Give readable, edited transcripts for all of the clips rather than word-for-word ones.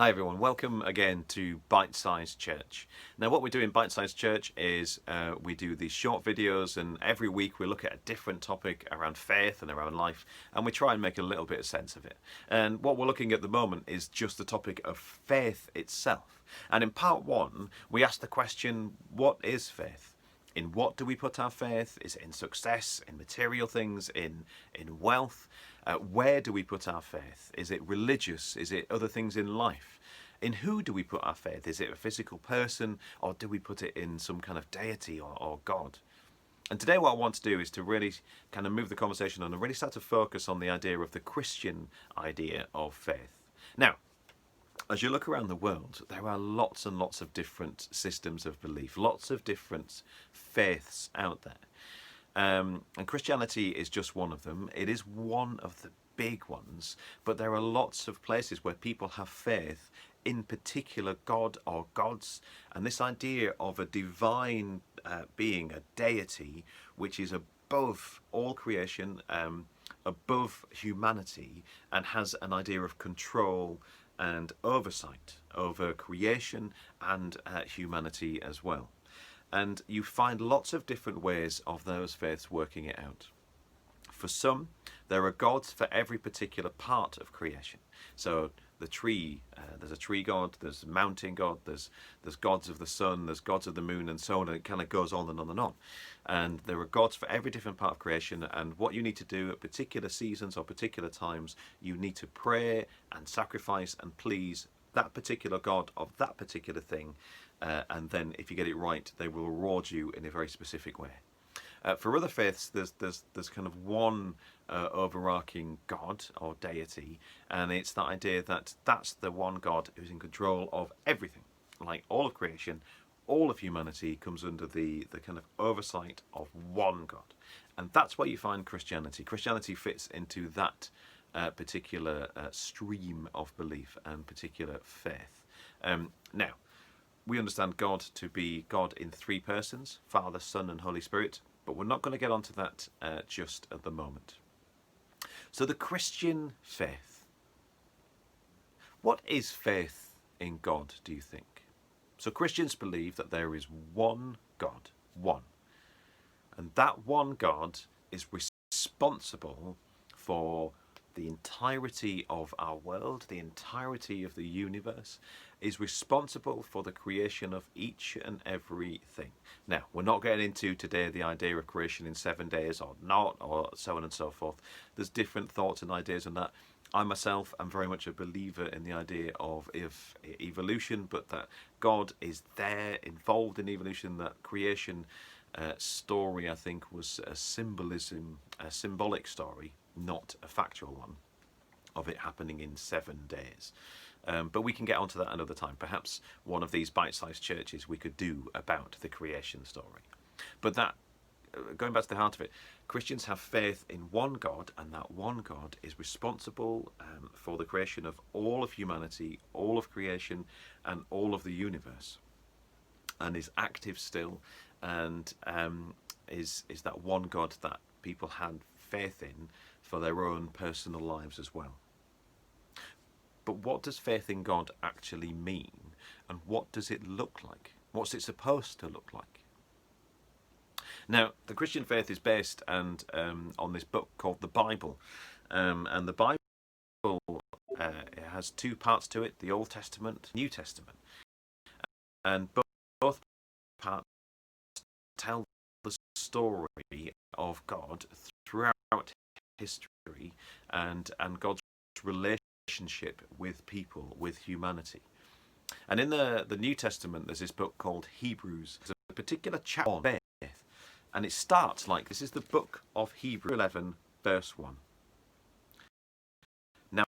Hi everyone, welcome again to Bitesized Church. Now what we do in Bitesized Church is we do these short videos, and every week we look at a different topic around faith and around life, and we try and make a little bit of sense of it. And what we're looking at the moment is just the topic of faith itself. And in part one we asked the question, what is faith? In what do we put our faith? Is it in success, in material things, in wealth? Where do we put our faith? Is it religious? Is it other things in life? In who do we put our faith? Is it a physical person, or do we put it in some kind of deity or God? And today what I want to do is to really kind of move the conversation on and really start to focus on the idea of the Christian idea of faith. Now, as you look around the world, there are lots and lots of different systems of belief, lots of different faiths out there. And Christianity is just one of them. It is one of the big ones, but there are lots of places where people have faith in particular God or gods, and this idea of a divine being, a deity, which is above all creation, above humanity, and has an idea of control and oversight over creation and humanity as well. And you find lots of different ways of those faiths working it out. For some, there are gods for every particular part of creation. So the tree, there's a tree god, there's a mountain god, there's gods of the sun, there's gods of the moon, and so on, and it kind of goes on and on and on. And there are gods for every different part of creation, and what you need to do at particular seasons or particular times, you need to pray and sacrifice and please that particular god of that particular thing, and then if you get it right, they will reward you in a very specific way. For other faiths, there's kind of one overarching God or deity, and it's that idea that that's the one God who's in control of everything. Like all of creation, all of humanity comes under the kind of oversight of one God. And that's where you find Christianity. Christianity fits into that particular stream of belief and particular faith. Now, we understand God to be God in three persons, Father, Son and Holy Spirit, but we're not going to get onto that just at the moment. So the Christian faith. What is faith in God, do you think? So Christians believe that there is one God, one. And that one God is responsible for the entirety of our world, the entirety of the universe, is responsible for the creation of each and everything. Now, we're not getting into today the idea of creation in 7 days or not, or so on and so forth. There's different thoughts and ideas on that. I myself am very much a believer in the idea of evolution, but that God is there, involved in evolution, that creation story, I think, was a symbolic story, not a factual one, of it happening in 7 days. But we can get onto that another time. Perhaps one of these bite-sized churches we could do about the creation story. But that, going back to the heart of it, Christians have faith in one God, and that one God is responsible for the creation of all of humanity, all of creation, and all of the universe, and is active still, and is that one God that people had faith in for their own personal lives as well. But what does faith in God actually mean, and what does it look like? What's it supposed to look like? Now, the Christian faith is based on this book called the Bible, and the Bible it has two parts to it: the Old Testament, New Testament, and both parts tell the story of God throughout history and God's relationship with people, with humanity. And in the New Testament, there's this book called Hebrews. There's a particular chapter on faith, and it starts like this. Is the book of Hebrews 11, verse 1. Now,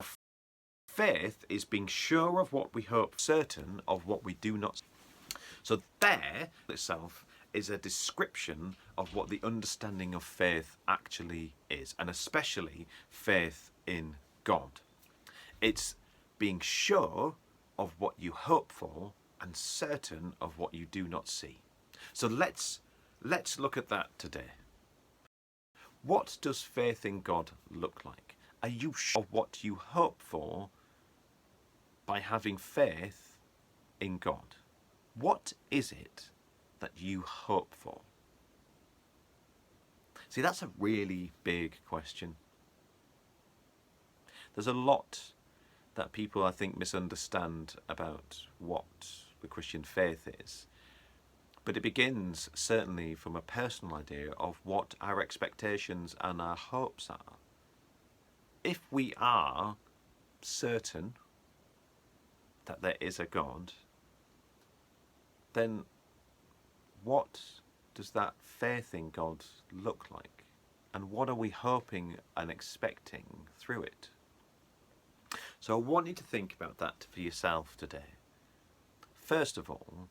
faith is being sure of what we hope, certain of what we do not see. So there itself is a description of what the understanding of faith actually is, and especially faith in God. It's being sure of what you hope for and certain of what you do not see. So let's look at that today. What does faith in God look like? Are you sure of what you hope for by having faith in God. What is it that you hope for? See, that's a really big question. There's a lot that people, I think, misunderstand about what the Christian faith is. But it begins certainly from a personal idea of what our expectations and our hopes are. If we are certain that there is a God, then what does that faith in God look like? And what are we hoping and expecting through it? So I want you to think about that for yourself today. First of all,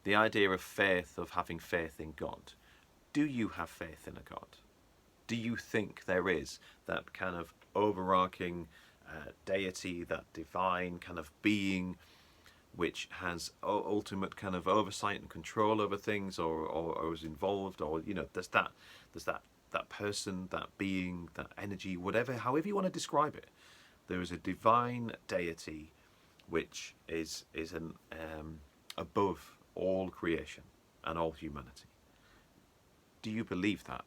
the idea of faith, of having faith in God. Do you have faith in a God? Do you think there is that kind of overarching deity, that divine kind of being which has ultimate kind of oversight and control over things, or is involved, or there's that person, that being, that energy, whatever, however you want to describe it. There is a divine deity which is above all creation and all humanity. Do you believe that?